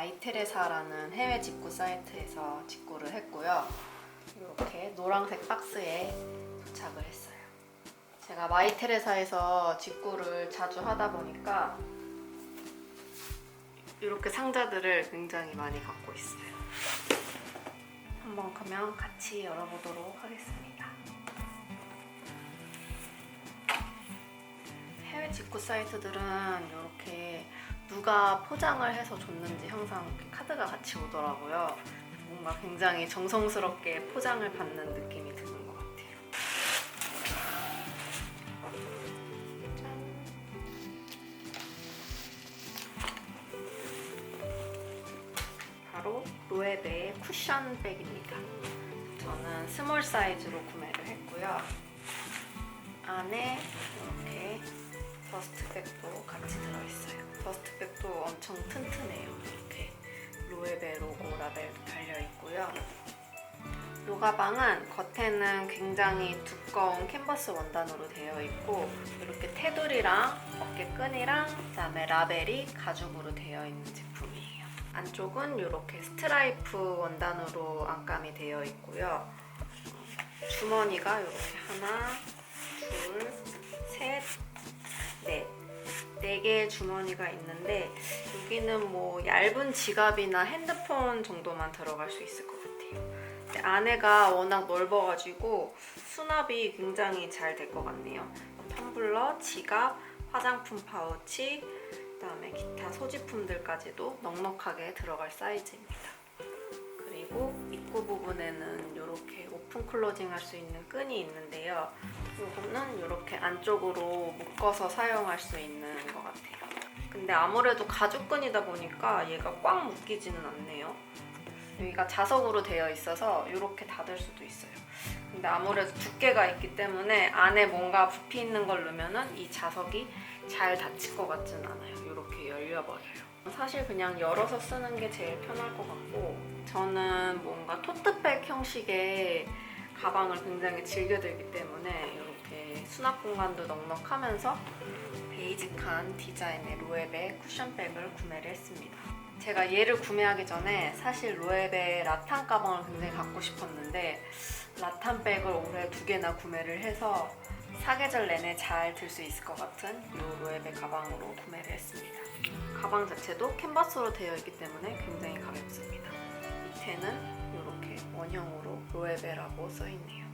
마이테레사라는 해외 직구 사이트에서 직구를 했고요. 이렇게 노란색 박스에 도착을 했어요. 제가 마이테레사에서 직구를 자주 하다 보니까 이렇게 상자들을 굉장히 많이 갖고 있어요. 한번 그러면 같이 열어보도록 하겠습니다. 해외 직구 사이트들은 이렇게 누가 포장을 해서 줬는지 항상 이렇게 카드가 같이 오더라고요. 뭔가 굉장히 정성스럽게 포장을 받는 느낌이 드는 것 같아요. 짠. 바로 로에베의 쿠션 백입니다. 저는 스몰 사이즈로 구매를 했고요. 안에 이렇게 더스트백도 같이 들어있어요. 더스트백도 엄청 튼튼해요. 이렇게 로에베 로고 라벨도 달려있고요. 이 가방은 겉에는 굉장히 두꺼운 캔버스 원단으로 되어 있고 이렇게 테두리랑 어깨끈이랑 그다음에 라벨이 가죽으로 되어 있는 제품이에요. 안쪽은 이렇게 스트라이프 원단으로 안감이 되어 있고요. 주머니가 이렇게 하나, 둘, 셋, 넷. 4개의 주머니가 있는데 여기는 뭐 얇은 지갑이나 핸드폰 정도만 들어갈 수 있을 것 같아요. 근데 안에가 워낙 넓어가지고 수납이 굉장히 잘 될 것 같네요. 텀블러, 지갑, 화장품 파우치, 그다음에 기타 소지품들까지도 넉넉하게 들어갈 사이즈입니다. 그리고 입구 부분에는 이렇게 오픈 클로징 할 수 있는 끈이 있는데요. 이거는 이렇게 안쪽으로 묶어서 사용할 수 있는 것 같아요. 근데 아무래도 가죽끈이다 보니까 얘가 꽉 묶이지는 않네요. 여기가 자석으로 되어 있어서 이렇게 닫을 수도 있어요. 근데 아무래도 두께가 있기 때문에 안에 뭔가 부피 있는 걸 넣으면 이 자석이 잘 닫힐 것 같지는 않아요. 이렇게 열려버려요. 사실 그냥 열어서 쓰는 게 제일 편할 것 같고 저는 뭔가 토트백 형식의 가방을 굉장히 즐겨들기 때문에 이렇게 수납 공간도 넉넉하면서 베이직한 디자인의 로에베 쿠션백을 구매를 했습니다. 제가 얘를 구매하기 전에 사실 로에베 라탄 가방을 굉장히 갖고 싶었는데 라탄 백을 올해 2개나 구매를 해서 사계절 내내 잘 들 수 있을 것 같은 이 로에베 가방으로 구매를 했습니다. 가방 자체도 캔버스로 되어 있기 때문에 굉장히 가볍습니다. 밑에는 이렇게 원형으로 로에베라고 써있네요.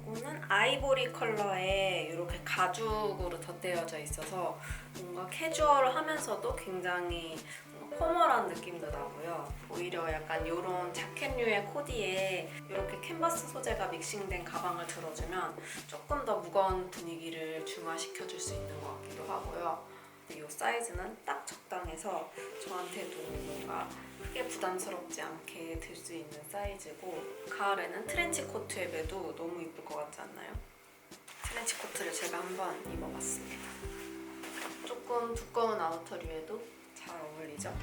이거는 아이보리 컬러에 이렇게 가죽으로 덧대어져 있어서 뭔가 캐주얼하면서도 굉장히 포멀한 느낌도 나고요. 오히려 약간 이런 자켓류의 코디에 이렇게 캔버스 소재가 믹싱된 가방을 들어주면 조금 더 무거운 분위기를 중화시켜줄 수 있는 것 같기도 하고요. 이 사이즈는 딱 적당해서 저한테도 뭔가 크게 부담스럽지 않게 들 수 있는 사이즈고 가을에는 트렌치 코트 입에도 너무 이쁠 것 같지 않나요? 트렌치 코트를 제가 한번 입어봤습니다. 조금 두꺼운 아우터류에도 잘 어울리죠?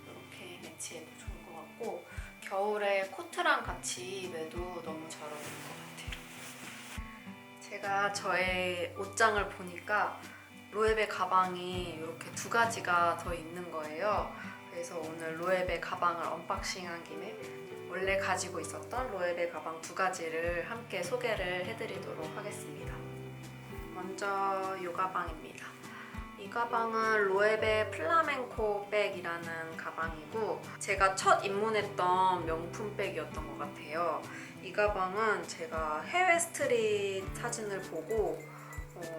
이렇게 매치해도 좋을 것 같고 겨울에 코트랑 같이 입어도 너무 잘 어울릴 것 같아요. 제가 저의 옷장을 보니까 로에베 가방이 이렇게 2가지가 더 있는 거예요. 그래서 오늘 로에베 가방을 언박싱한 김에 원래 가지고 있었던 로에베 가방 2가지를 함께 소개를 해드리도록 하겠습니다. 먼저 이 가방입니다. 이 가방은 로에베 플라멩코 백이라는 가방이고 제가 첫 입문했던 명품 백이었던 것 같아요. 이 가방은 제가 해외 스트릿 사진을 보고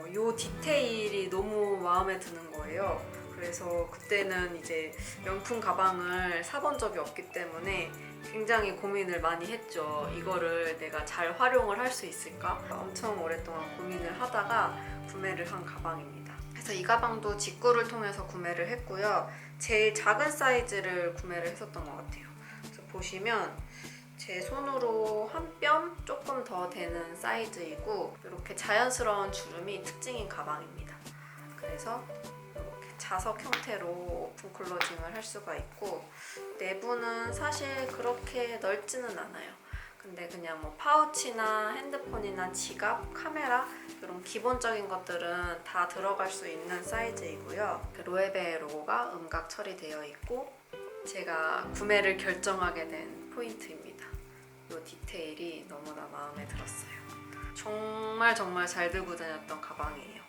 이 디테일이 너무 마음에 드는 거예요. 그래서 그때는 이제 명품 가방을 사본 적이 없기 때문에 굉장히 고민을 많이 했죠. 이거를 내가 잘 활용을 할 수 있을까? 엄청 오랫동안 고민을 하다가 구매를 한 가방입니다. 그래서 이 가방도 직구를 통해서 구매를 했고요. 제일 작은 사이즈를 구매를 했었던 것 같아요. 그래서 보시면 제 손으로 한 뼘 조금 더 되는 사이즈이고 이렇게 자연스러운 주름이 특징인 가방입니다. 그래서 이렇게 자석 형태로 오픈 클로징을 할 수가 있고 내부는 사실 그렇게 넓지는 않아요. 근데 그냥 뭐 파우치나 핸드폰이나 지갑, 카메라 이런 기본적인 것들은 다 들어갈 수 있는 사이즈이고요. 로에베 로고가 음각 처리되어 있고 제가 구매를 결정하게 된 포인트입니다. 이 디테일이 너무나 마음에 들었어요. 정말 잘 들고 다녔던 가방이에요.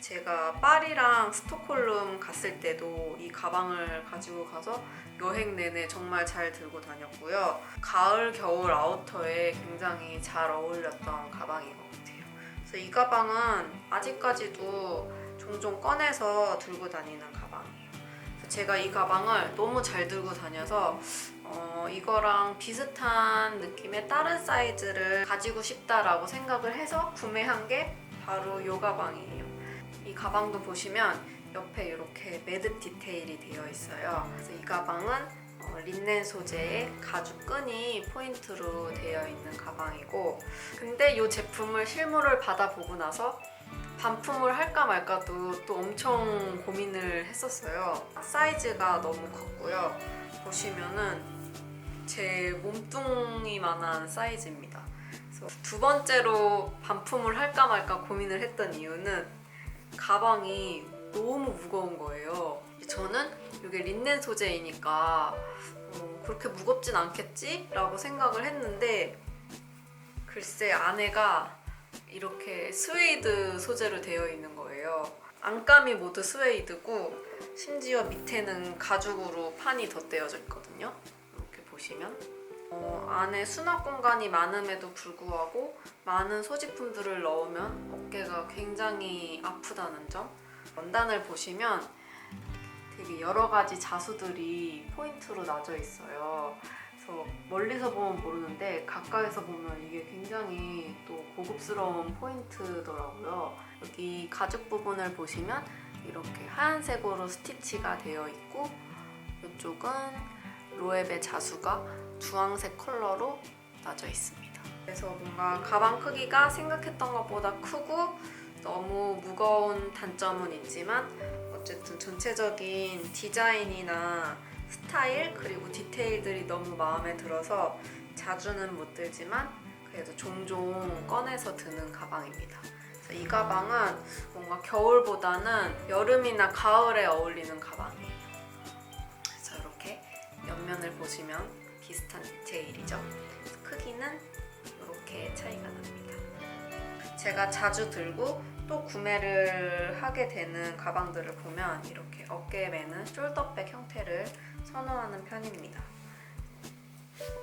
제가 파리랑 스톡홀름 갔을 때도 이 가방을 가지고 가서 여행 내내 정말 잘 들고 다녔고요. 가을, 겨울 아우터에 굉장히 잘 어울렸던 가방인 것 같아요. 그래서 이 가방은 아직까지도 종종 꺼내서 들고 다니는 가방이에요. 제가 이 가방을 너무 잘 들고 다녀서 이거랑 비슷한 느낌의 다른 사이즈를 가지고 싶다라고 생각을 해서 구매한 게 바로 이 가방이에요. 이 가방도 보시면 옆에 이렇게 매듭 디테일이 되어 있어요. 그래서 이 가방은 린넨 소재의 가죽 끈이 포인트로 되어 있는 가방이고, 근데 이 제품을 실물을 받아보고 나서 반품을 할까 말까도 또 엄청 고민을 했었어요. 사이즈가 너무 컸고요. 보시면은 제 몸뚱이만한 사이즈입니다. 그래서 두 번째로 반품을 할까 말까 고민을 했던 이유는 가방이 너무 무거운 거예요. 저는 이게 린넨 소재이니까 그렇게 무겁진 않겠지? 라고 생각을 했는데 글쎄 안에가 이렇게 스웨이드 소재로 되어 있는 거예요. 안감이 모두 스웨이드고 심지어 밑에는 가죽으로 판이 덧대어져 있거든요. 이렇게 보시면 안에 수납 공간이 많음에도 불구하고 많은 소지품들을 넣으면 어깨가 굉장히 아프다는 점. 원단을 보시면 되게 여러 가지 자수들이 포인트로 나져 있어요. 그래서 멀리서 보면 모르는데 가까이서 보면 이게 굉장히 또 고급스러운 포인트더라고요. 여기 가죽 부분을 보시면 이렇게 하얀색으로 스티치가 되어 있고 이쪽은 로에베 자수가 주황색 컬러로 나져 있습니다. 그래서 뭔가 가방 크기가 생각했던 것보다 크고 너무 무거운 단점은 있지만 어쨌든 전체적인 디자인이나 스타일 그리고 디테일들이 너무 마음에 들어서 자주는 못 들지만 그래도 종종 꺼내서 드는 가방입니다. 그래서 이 가방은 뭔가 겨울보다는 여름이나 가을에 어울리는 가방이에요. 그래서 이렇게 옆면을 보시면 비슷한 디테일이죠. 크기는 이렇게 차이가 납니다. 제가 자주 들고 또 구매를 하게 되는 가방들을 보면 이렇게 어깨에 매는 숄더백 형태를 선호하는 편입니다.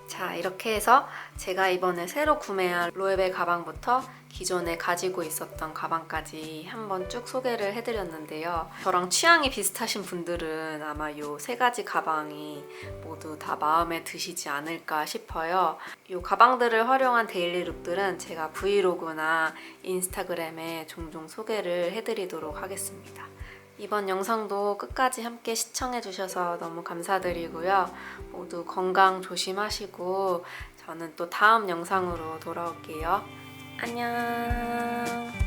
자, 이렇게 해서 제가 이번에 새로 구매한 로에베 가방부터 기존에 가지고 있었던 가방까지 한번 쭉 소개를 해드렸는데요. 저랑 취향이 비슷하신 분들은 아마 이 세 가지 가방이 모두 다 마음에 드시지 않을까 싶어요. 이 가방들을 활용한 데일리 룩들은 제가 브이로그나 인스타그램에 종종 소개를 해드리도록 하겠습니다. 이번 영상도 끝까지 함께 시청해주셔서 너무 감사드리고요. 모두 건강 조심하시고 저는 또 다음 영상으로 돌아올게요. 안녕.